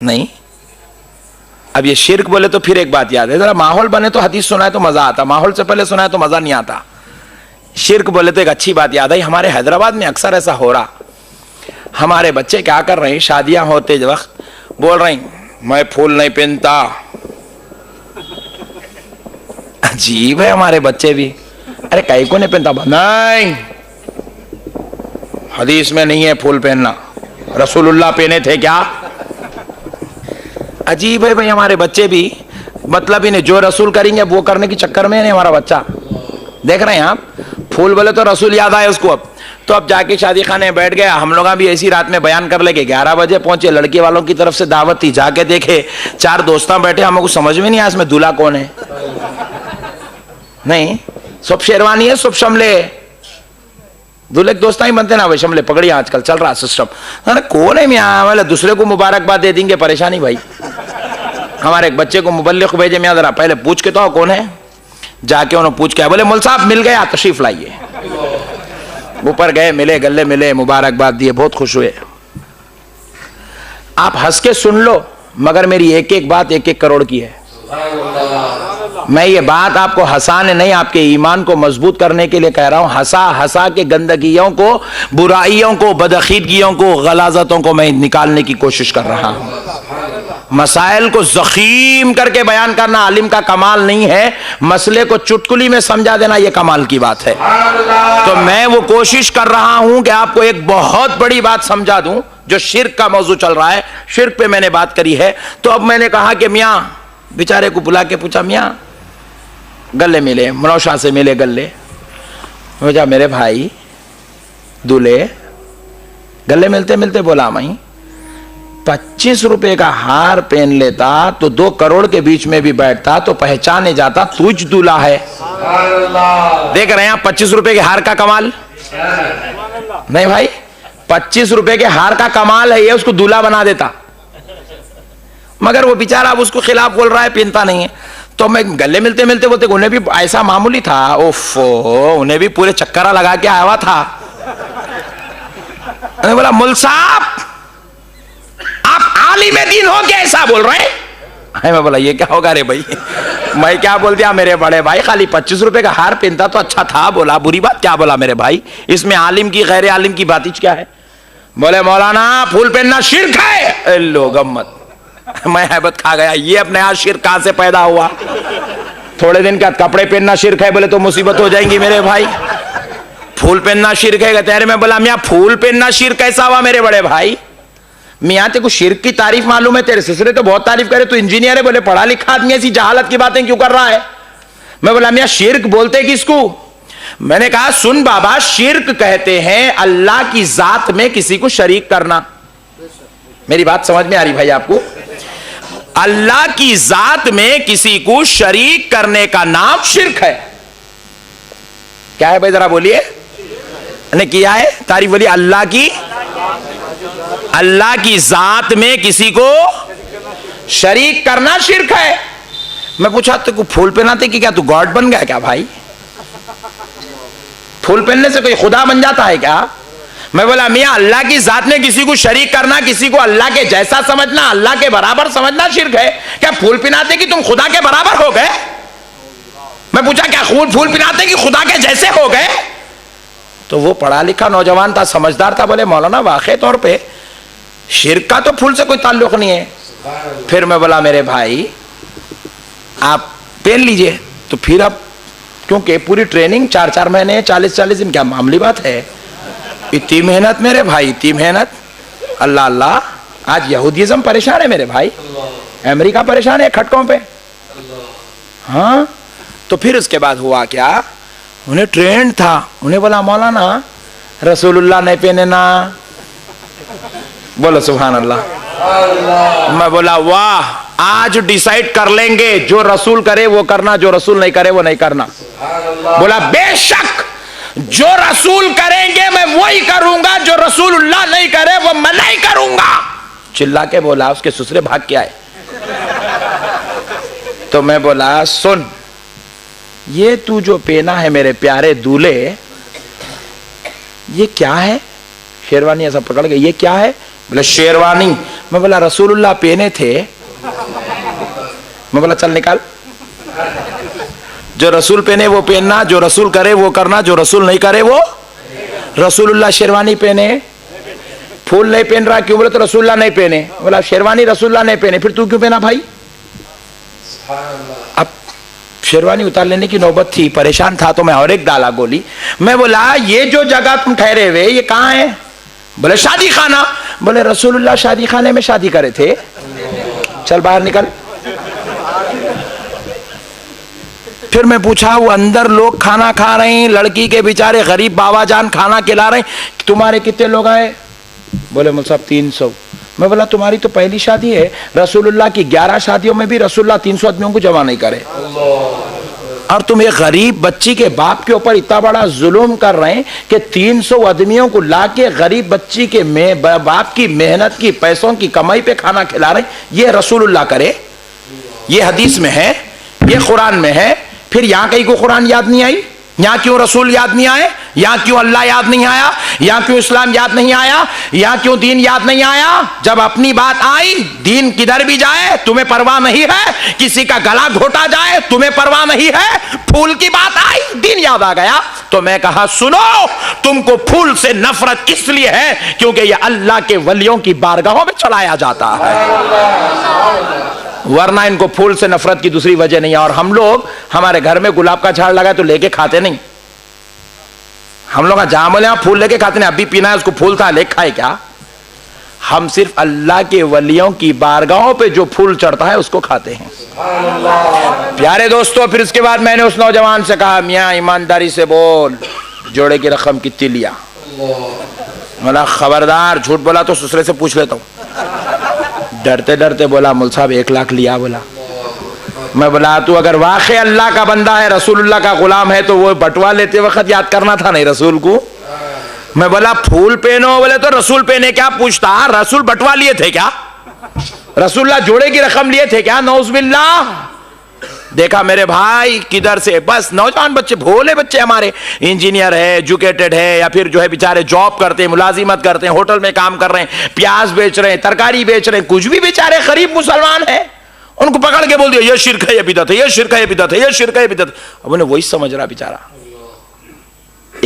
नहीं। अब ये शिर्क बोले तो फिर एक बात याद है, जरा माहौल बने तो हदीस सुनाए तो मजा आता, माहौल से पहले सुनाए तो मजा नहीं आता। शिर्क बोले तो एक अच्छी बात याद आई, हमारे हैदराबाद में अक्सर ऐसा हो रहा, हमारे बच्चे क्या कर रहे हैं, शादियां होते वक्त बोल रहे हैं मैं फूल नहीं पहनता। अजीब है हमारे बच्चे भी, अरे कई को नहीं पहनता, नहीं हदीस में नहीं है फूल पहनना, रसूलुल्लाह पहने थे क्या? अजीब है भाई हमारे बच्चे भी, मतलब इन्हें जो रसूल करेंगे वो करने के चक्कर में नहीं हमारा बच्चा। देख रहे हैं आप, फूल बोले तो रसूल याद आए उसको। अब तो अब जाके शादी खाने में बैठ गया, हम लोग भी ऐसी रात में बयान कर लेके 11 बजे पहुंचे, लड़के वालों की तरफ से दावत थी, जाके देखे 4 दोस्तां बैठे, हमको समझ में नहीं आया इसमें दूल्हा कौन है। नहीं, सब शेरवानी है, सब शमले, दूल्हे के दोस्ता ही बनते ना भाई, शमले पकड़ी आजकल चल रहा सिस्टम। अरे कौन है मियाँ, वाले दूसरे को मुबारकबाद दे देंगे, परेशानी भाई। हमारे एक बच्चे को मुबल्लिग भेजे, मियाँ जरा पहले पूछ के तो कौन है, जाके उन्होंने पूछ के बोले मौल साहब मिल गया, तशरीफ लाइए। ऊपर गए, मिले, गले मिले, मुबारकबाद दिए, बहुत खुश हुए। आप हंस के सुन लो, मगर मेरी एक एक बात 1-1 करोड़ की है। मैं ये बात आपको हंसाने नहीं, आपके ईमान को मजबूत करने के लिए कह रहा हूं। हंसा हंसा के गंदगियों को, बुराइयों को, बदअकीदगियों को, गलाजतों को मैं निकालने की कोशिश कर रहा हूं। मसाइल को जखीम करके बयान करना आलिम का कमाल नहीं है, मसले को चुटकुली में समझा देना यह कमाल की बात है। तो मैं वो कोशिश कर रहा हूं कि आपको एक बहुत बड़ी बात समझा दूं, जो शिर्क का मौजू चल रहा है, शिर्क पे मैंने बात करी है। तो अब मैंने कहा कि मियाँ, बेचारे को बुला के पूछा, मियाँ गले मिले, मनौशा से मिले गले, मुझे मेरे भाई दूल्हे, गले मिलते मिलते बोला मैं 25 रुपए का हार पहन लेता तो 2 करोड़ के बीच में भी बैठता तो पहचाने जाता तुझ दूल्हा है। देख रहे हैं आप 25 रुपए के हार का कमाल? नहीं भाई, 25 रुपए के हार का कमाल है ये, उसको दूल्हा बना देता। मगर वो बेचारा अब उसको खिलाफ बोल रहा है, पहनता नहीं है। तो मैं गले मिलते मिलते बोलते उन्हें भी ऐसा मामूली था, ओफो, उन्हें भी पूरे चक्करा लगा के आया हुआ था। मैंने बोला मुल साहब आप आलिम दीन हो क्या ऐसा बोल रहे हैं? मैं बोला ये क्या होगा रे भाई, मैं क्या बोल दिया मेरे बड़े भाई, खाली 25 रुपए का हार पहनता तो अच्छा था। बोला बुरी बात क्या बोला मेरे भाई, इसमें आलिम की गैर आलिम की बात क्या है? बोले मौलाना फूल पहनना शिर्क है। लो गम्मत, मैं हैबत खा गया, ये अपने यहाँ शिर्क कहां से पैदा हुआ? थोड़े दिन का कपड़े पहनना शिर्क है बोले तो मुसीबत हो जाएंगी मेरे भाई। फूल पहनना शिर्क है तेरे में, बोला मियाँ फूल पहनना शिर्क कैसा हुआ मेरे बड़े भाई? मियाँ तेरे को शिर्क की तारीफ मालूम है, तेरे ससुरे तो बहुत तारीफ करे, तू इंजीनियर है, बोले पढ़ा लिखा आदमी, ऐसी जहालत की बातें क्यों कर रहा है? मैं बोला मियाँ शिर्क बोलते किसको? मैंने कहा सुन बाबा, शिर्क कहते हैं अल्लाह की जात में किसी को शरीक करना। मेरी बात समझ में आ रही भाई आपको? अल्लाह की जात में किसी को शरीक करने का नाम शिर्क है। क्या है भाई जरा बोलिए, ने किया है तारीफ बोलिए। अल्लाह की जात में किसी को शरीक करना शिर्क है। मैं पूछा तो फूल पहनाते कि क्या तू गॉड बन गया क्या भाई? फूल पहनने से कोई खुदा बन जाता है क्या? मैं बोला मियाँ अल्लाह की जात में किसी को शरीक करना, किसी को अल्लाह के जैसा समझना, अल्लाह के बराबर समझना शिर्क है। क्या फूल पिनाते कि तुम खुदा के बराबर हो गए? मैं पूछा क्या फूल पिनाते कि खुदा के जैसे हो गए? तो वो पढ़ा लिखा नौजवान था, समझदार था, बोले मौलाना वाकई तौर पे शिर्क का तो फूल से कोई ताल्लुक नहीं है। फिर मैं बोला मेरे भाई आप पहन लीजिए। तो फिर अब क्योंकि पूरी ट्रेनिंग 4-4 महीने 40-40 दिन, क्या मामूली बात है? इतनी मेहनत मेरे भाई, इतनी मेहनत, अल्लाह अल्लाह। आज यहूदीज़म परेशान है मेरे भाई, अमेरिका परेशान है खटकों पे। हाँ, तो फिर उसके बाद हुआ क्या, उन्हें ट्रेंड था, उन्हें बोला मौलाना रसूलुल्लाह नहीं पहने ना। बोलो सुभान अल्लाह। मैं बोला वाह, आज डिसाइड कर लेंगे, जो रसूल करे वो करना, जो रसूल नहीं करे वो नहीं करना। बोला बेशक जो रसूल करेंगे मैं वही करूंगा, जो रसूलुल्लाह नहीं करे वो मैं नहीं करूंगा। चिल्ला के बोला, उसके ससुरे भाग के आए। तो मैं बोला सुन, ये तू जो पहना है मेरे प्यारे दूल्हे, ये क्या है? शेरवानी ऐसा पकड़ के, ये क्या है? बोले शेरवानी। मैं बोला रसूलुल्लाह पहने थे। मैं बोला चल निकाल, जो रसूल पहने वो पहनना, जो रसूल करे वो करना, जो रसूल नहीं करे वो। रसूलुल्लाह शेरवानी पहने, फूल नहीं पहन रहा, क्यों? बोले तो रसूलुल्लाह नहीं पहने। बोला शेरवानी रसूलुल्लाह नहीं पहने, फिर तू क्यों पहना भाई? अब शेरवानी उतार लेने की नौबत थी, परेशान था, तो मैं और एक डाला गोली। मैं बोला ये जो जगह तुम ठहरे हुए ये कहां है? बोले शादी खाना। बोले रसूलुल्लाह शादी खाने में शादी करे थे, चल बाहर निकल। फिर मैं पूछा वो अंदर लोग खाना खा रहे हैं, लड़की के बेचारे गरीब बाबा जान खाना खिला रहे हैं, तुम्हारे कितने लोग आए? बोले मुझे साहब 300। मैं बोला तुम्हारी तो पहली शादी है, रसूलुल्लाह की 11 शादियों में भी रसूलुल्लाह 300 आदमियों को जमा नहीं करे, और तुम एक गरीब बच्ची के बाप के ऊपर इतना बड़ा जुल्म कर रहे हैं कि 300 आदमियों को लाके गरीब बच्ची के बाप की मेहनत की पैसों की कमाई पे खाना खिला रहे हैं। ये रसूलुल्लाह करे? ये हदीस में है, ये कुरान में है। फिर यहां कहीं को कुरान याद नहीं आई? यहां क्यों रसूल याद नहीं आए? यहां क्यों अल्लाह याद नहीं आया? यहां क्यों इस्लाम याद नहीं आया? यहां क्यों दीन याद नहीं आया? जब अपनी बात आई, दीन किधर भी जाए तुम्हें परवाह नहीं है, किसी का गला घोटा जाए तुम्हें परवाह नहीं है, फूल की बात आई दीन याद आ गया। तो मैं कहा सुनो, तुमको फूल से नफरत इसलिए है क्योंकि यह अल्लाह के वलियों की बारगाहों में चढ़ाया जाता है, वरना इनको फूल से नफरत की दूसरी वजह नहीं है। और हम लोग, हमारे घर में गुलाब का झाड़ लगा है तो लेके खाते नहीं, हम लोग जहां बोले फूल लेके खाते नहीं। अभी पीना है उसको फूल था लेके खाए क्या? हम सिर्फ अल्लाह के वलियों की बारगाहों पे जो फूल चढ़ता है उसको खाते हैं। प्यारे दोस्तों, फिर उसके बाद मैंने उस नौजवान से कहा मियां ईमानदारी से बोल, जोड़े की रकम कितनी लिया? बोला खबरदार झूठ बोला तो ससुरे से पूछ लेता हूं। डरते डरते बोला मुल साहब 1 लाख लिया। बोला मैं बोला तू अगर वाकई अल्लाह का बंदा है, रसूलुल्लाह का गुलाम है, तो वो बटवा लेते वक्त याद करना था नहीं रसूल को। मैं बोला फूल पहनो, बोले तो रसूल पहने क्या पूछता? रसूल बटवा लिए थे क्या? रसूलुल्लाह जोड़े की रकम लिए थे क्या? नौजुबिल्लाह। देखा मेरे भाई किधर से, बस नौजवान बच्चे, भोले बच्चे हमारे, इंजीनियर है, एजुकेटेड है, या फिर जो है बेचारे जॉब करते हैं, मुलाजिमत करते हैं, होटल में काम कर रहे हैं, प्याज बेच रहे हैं, तरकारी बेच रहे हैं, कुछ भी बेचारे गरीब मुसलमान है, उनको पकड़ के बोल दिया ये शिरक है, ये बिदअत है, ये शिरक है, ये बिदअत है, ये शिरक है, ये बिदअत। अब उन्हें वही समझ रहा बेचारा।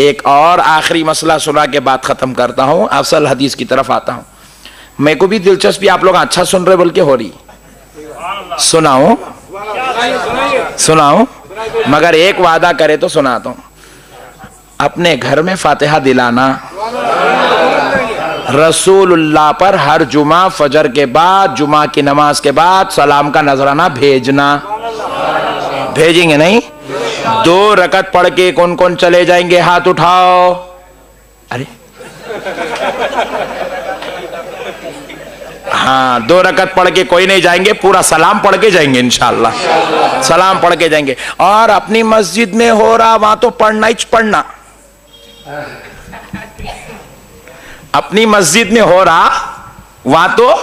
एक और आखिरी मसला सुना के बात खत्म करता हूं, असल हदीस की तरफ आता हूं। मेरे को भी दिलचस्पी, आप लोग अच्छा सुन रहे बोल के हो रही, सुनाऊं सुनाऊं, मगर एक वादा करे तो सुनाता हूं। अपने घर में फातिहा दिलाना, रसूलुल्लाह पर हर जुमा फजर के बाद, जुमा की नमाज के बाद सलाम का नजराना भेजना। भेजेंगे नहीं? 2 रकत पढ़ के कौन कौन चले जाएंगे? हाथ उठाओ। अरे हाँ, 2 रकत पढ़ के कोई नहीं जाएंगे, पूरा सलाम पढ़ के जाएंगे इंशाअल्लाह, सलाम पढ़ के जाएंगे। और अपनी मस्जिद में हो रहा वहां तो पढ़ना ही पढ़ना, अपनी मस्जिद में हो रहा वहां तो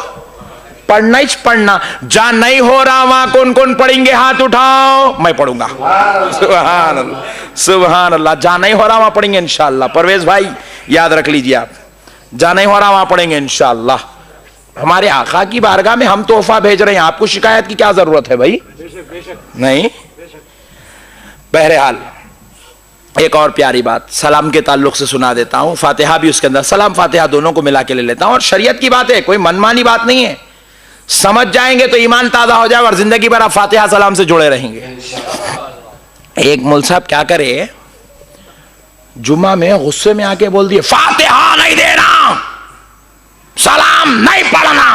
पढ़ना ही पढ़ना। जहां नहीं हो रहा वहां कौन कौन पढ़ेंगे? हाथ उठाओ। मैं पढ़ूंगा। सुभान अल्लाह, सुभान अल्लाह। जहां नहीं हो रहा वहां पढ़ेंगे इंशाअल्लाह। परवेज भाई याद रख लीजिए आप, जहां नहीं हो रहा वहां पढ़ेंगे इंशाअल्लाह। हमारे आका की बारगाह में हम तोहफा भेज रहे हैं, आपको शिकायत की क्या जरूरत है भाई? नहीं। बहरहाल एक और प्यारी बात सलाम के ताल्लुक से सुना देता हूं, फातिहा भी उसके अंदर, सलाम फातिहा दोनों को मिला के ले लेता हूं। और शरीयत की बात है, कोई मनमानी बात नहीं है, समझ जाएंगे तो ईमान ताजा हो जाए और जिंदगी भर आप फातिहा सलाम से जुड़े रहेंगे। एक मुल साहब क्या करे, जुम्मा में गुस्से में आके बोल दिए फातिहा नहीं देना, सलाम नहीं पढ़ना,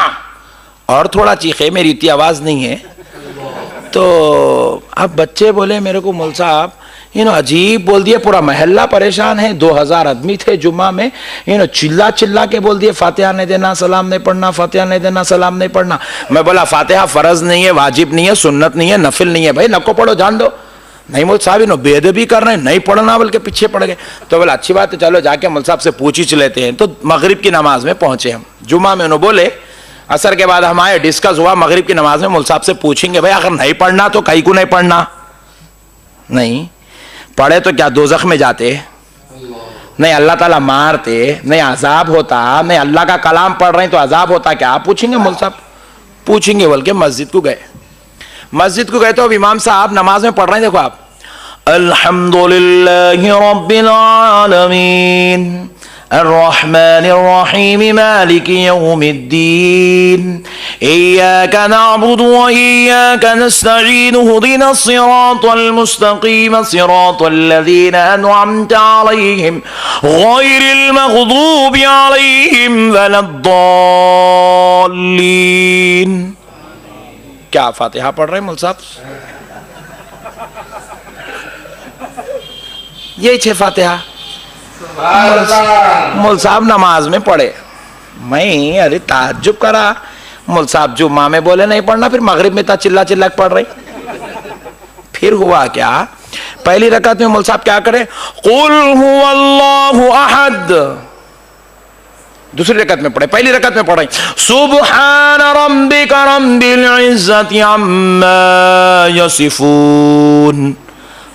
और थोड़ा चीखे, मेरी इतनी आवाज नहीं है। तो अब बच्चे बोले मेरे को मुल साहब अजीब बोल दिए, पूरा महल्ला परेशान है, 2000 आदमी थे जुम्मा में, चिल्ला चिल्ला के बोल दिए फातिहा नहीं देना, सलाम नहीं पढ़ना, फातिहा नहीं देना, सलाम नहीं पढ़ना। मैं बोला फातिहा फर्ज नहीं है, वाजिब नहीं है, सुन्नत नहीं है, नफिल नहीं है, भाई नको पढ़ो, जान दो। नहीं मुल साहब बेदबी कर रहे हैं, नहीं पढ़ना बोल के पीछे पड़ गए। तो बोला अच्छी बात है, चलो जाके मुल साहब से पूछ ही लेते हैं। तो मगरिब की नमाज में पहुंचे हम, जुम्मा में उन्होंने बोले, असर के बाद हमारे डिस्कस हुआ, मगरिब की नमाज में मुल साहब से पूछेंगे भाई अगर नहीं पढ़ना तो कहीं को नहीं पढ़ना, नहीं पढ़े तो क्या दोजख में जाते? नहीं अल्लाह ताला मारते, नहीं अजाब होता, नहीं अल्लाह का कलाम पढ़ रहे हैं तो अजाब होता क्या? आप पूछेंगे मौलवी साहब? पूछेंगे। बल्कि मस्जिद को गए, मस्जिद को गए तो अब इमाम साहब नमाज में पढ़ रहे हैं, देखो आप, अल्हम्दुलिल्लाहि रब्बिल आलमीन अर्रहमानिर रहीम मालिकि यौमिद्दीन इय्याका नअबुदु व इय्याका नस्तईन इहदिनस सिरातल मुस्तकीम सिरातल लज़ीना अनअमता अलैहिम गैरिल मग़दूबि अलैहिम वलद्दाल्लीन। क्या फातिहा पढ़ रहे हैं मौलवी साहब? यही छह फातिहा मौलवी साहब नमाज में पढ़े। मैं अरे ताज्जुब करा, मौलवी साहब जुम्मा में बोले नहीं पढ़ना, फिर मगरिब में चिल्ला चिल्ला पढ़ रहे। फिर हुआ क्या? पहली रकात में मौलवी साहब क्या करे? कुल हुवल्लाहु अहद। दूसरी रकात में पढ़े, पहली रकात में पढ़े सुब्हान रब्बिका रब्बिल इज्जति अम्मा यसिफून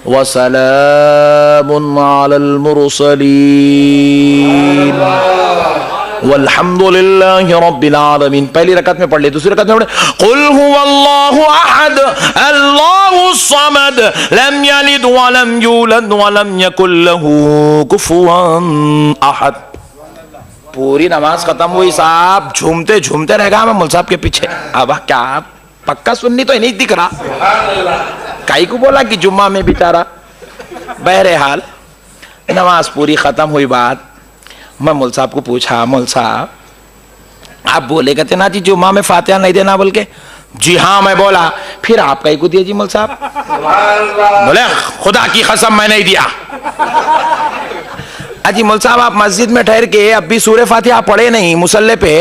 वसलामुन अलल मुरसलीन वल्हम्दुलिल्लाहि रब्बिल आलमीन। पहली रकात में पढ़ ले। दूसरी रकात में पढ़े कुल हुवल्लाहु अहद अल्लाहुस समद लम यलिद व लम यूलद व लम यकुल लहू कुफुवन अहद। पूरी नमाज खत्म हुई साहब, झूमते झूमते रह गया मैं मौलवी साहब के पीछे। अब क्या पक्का सुन्नी तो नहीं दिख रहा, काई को बोला कि जुम्मा में बेचारा। बहरहाल नमाज पूरी खत्म हुई बात, मैं मौलवी साहब को पूछा, मौलवी साहब आप बोले कहते ना जी जुम्मा में फातिहा नहीं देना, बोल के जी हाँ मैं बोला। फिर आप कहीं को दिए जी मौलवी साहब? बोले खुदा की कसम मैं नहीं दिया। अजी मौलवी साहब आप मस्जिद में ठहर के अब भी सूरह फातिहा पढ़े नहीं मुसल्ले पे?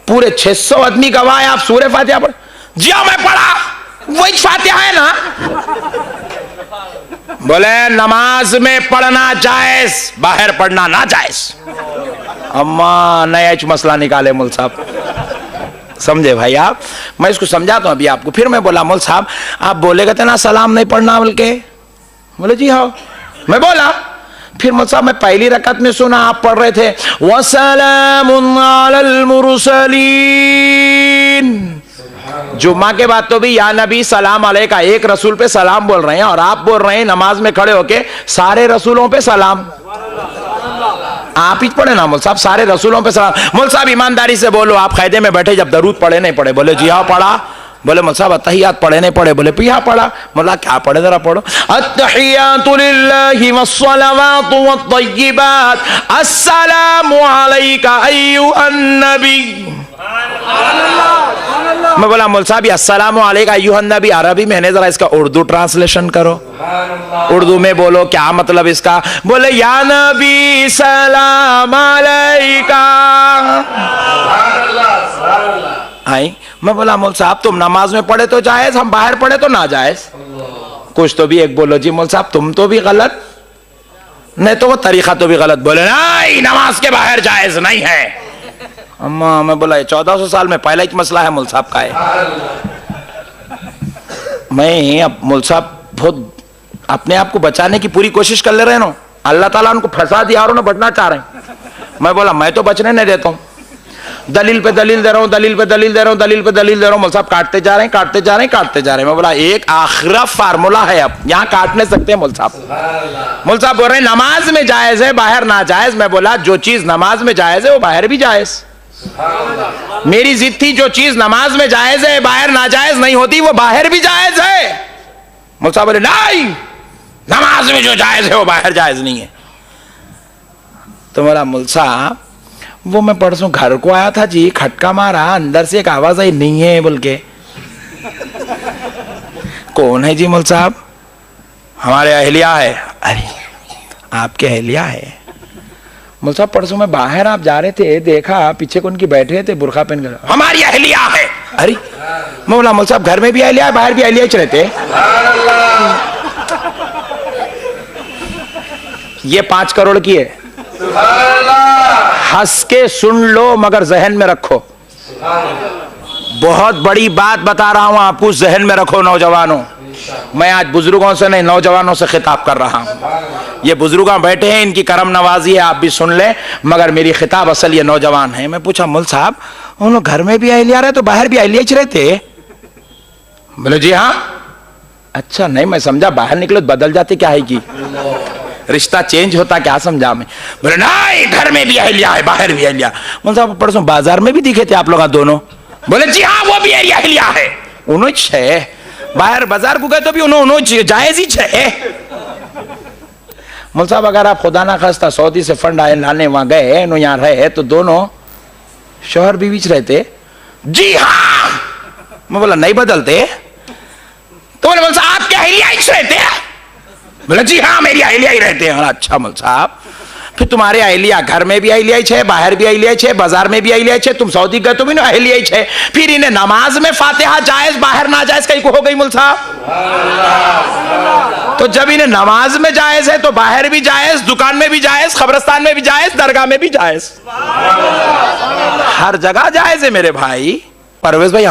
पूरे 600 आदमी गवाह आप सूरह फातिहा पढ़े? जी हाँ मैं पढ़ा, वही फातिहा है ना। बोले नमाज में पढ़ना जायज, बाहर पढ़ना ना जायज। अम्मा नया मसला निकाले मौलवी साहब, समझे भाई आप? मैं इसको समझाता हूं अभी आपको। फिर मैं बोला मौलवी साहब आप बोले कहते ना सलाम नहीं पढ़ना, बोल के बोले जी हाँ मैं बोला। फिर मौलवी साहब मैं पहली रकात में सुना आप पढ़ रहे थे वसलामुन अलल मुरसलीन। जुम्मा के बाद तो भी या नबी सलाम अलैका, एक रसूल पे सलाम बोल रहे हैं, और आप बोल रहे हैं नमाज में खड़े होके सारे रसूलों पे सलाम। आप ही पढ़े ना मौलवी साहब, सारे रसूलों पे सलाम। मौलवी साहब ईमानदारी से बोलो, आप कायदे में बैठे जब दरूद पढ़े नहीं पढ़े? बोले जी हाँ पढ़ा। बोले मौलवी साहब अत्तहियात पढ़े नहीं पढ़े? बोले पिया पढ़ा। बोला क्या पढ़े जरा पढ़ो। अत्तहियातु लिल्लाहि वस्सलावातु वत्तय्यिबात अस्सलामु अलैका अय्युहन नबी। मैं बोला मौलवी साहब अस्सलामु अलैका अय्युहन नबी अरबी में है, जरा इसका उर्दू ट्रांसलेशन करो, उर्दू में बोलो क्या मतलब इसका? बोले या नबी सलाम अलैका। आई मैं बोला मौलवी साहब तुम नमाज में पढ़े तो जायज, हम बाहर पढ़े तो ना जायज। कुछ तो भी एक बोलो जी मौलवी साहब तुम तो भी गलत, नहीं तो वो तरीका तो भी गलत। बोले नहीं नमाज के बाहर जायज नहीं है। अम्मा मैं बोला 1400 साल में पहला ही मसला है मौलवी साहब का है। मैं अब मौलवी साहब बहुत अपने आप को बचाने की पूरी कोशिश कर ले रहे ना, अल्लाह ताला उनको फंसा दिया और उन्हें बचना चाह रहे हैं। मैं बोला मैं तो बचने नहीं देता हूँ, दलील पे दलील दे रहा हूँ, दलील पे दलील दे रहा हूँ, दलील पे दलील दे रहा हूँ। मौलवी साहब काटते जा रहे हैं, काटते जा रहे हैं, काटते जा रहे हैं। मैं बोला एक आखिरी फार्मूला है, अब यहाँ काट नहीं सकते मौलवी साहब। मौलवी साहब बोल रहे हैं नमाज में जायज है बाहर ना जायज। मैं बोला जो चीज नमाज में जायज है वो बाहर भी जायज। मेरी जिद थी जो चीज नमाज में जायज है बाहर नाजायज नहीं होती, वो बाहर भी जायज है। मौलवी साहब बोले नहीं नमाज में जो जायज है वो बाहर जायज नहीं है। तो बोला मौलवी साहब वो मैं परसों घर को आया था जी, खटका मारा, अंदर से एक आवाज आई नहीं है बोल के। कौन है जी मौलवी साहब? हमारे अहलिया है। अरे आपके अहलिया है? मौलवी साहब परसों में बाहर आप जा रहे थे, देखा पीछे कौन की बैठे थे बुरखा पहन कर। हमारी अहलिया है। अरे मैं बोला मौलवी साहब घर में भी अहलिया है बाहर भी अहलिया ही रहते। ये 5 करोड़ की है, हंस के सुन लो मगर जहन में रखो। बहुत बड़ी बात बता रहा हूं आपको, जहन में रखो नौजवानों। मैं आज बुजुर्गों से नहीं नौजवानों से खिताब कर रहा हूं। ये बुजुर्ग बैठे हैं, इनकी करम नवाजी है, आप भी सुन लें, मगर मेरी खिताब असल ये नौजवान है। मैं पूछा मुल साहब उन लोग घर में भी अहलिया रहे तो बाहर भी अहलिया रहते? बोले जी हाँ। अच्छा नहीं, मैं समझा बाहर निकले तो बदल जाते, क्या है कि रिश्ता चेंज होता, क्या समझा मैं? बोले नहीं, घर में भी अहलिया है बाहर भी अहलिया। मुल साहब परसों बाजार में भी दिखे थे आप लोग दोनों? बोले जी हाँ, वो भी अहलिया है। उन्होंने छे बाहर बाजार को गए तो भी उन्होंने जायज ही छे। मुल साहब अगर आप खुदा ना खास्ता सऊदी से फंड आए लाने वहां गए यहाँ रहे तो दोनों शोहर बीवी रहते? जी हाँ। मैं बोला नहीं बदलते? तो बोले मुल साहब आपके अहलिया ही रहते हैं? बोले जी हाँ मेरी अहलिया ही रहते हैं। अच्छा मुल साहब फिर तुम्हारे अहलिया घर में भी अहलिया छे, बाहर भी अहलिया छे, बाजार में भी अहलिया छे, तुम सऊदी गए तो भी ना अहलिया छे, फिर इन्हें नमाज में फातिहा जायज बाहर ना जायज कहीं को हो गई मुल साहब? तो जब इन्हें नमाज में जायज है तो बाहर भी जायज, दुकान में भी जायज, कब्रिस्तान में भी जायज, दरगाह में भी जायज, हर जगह जायज है मेरे भाई। परवेज भाई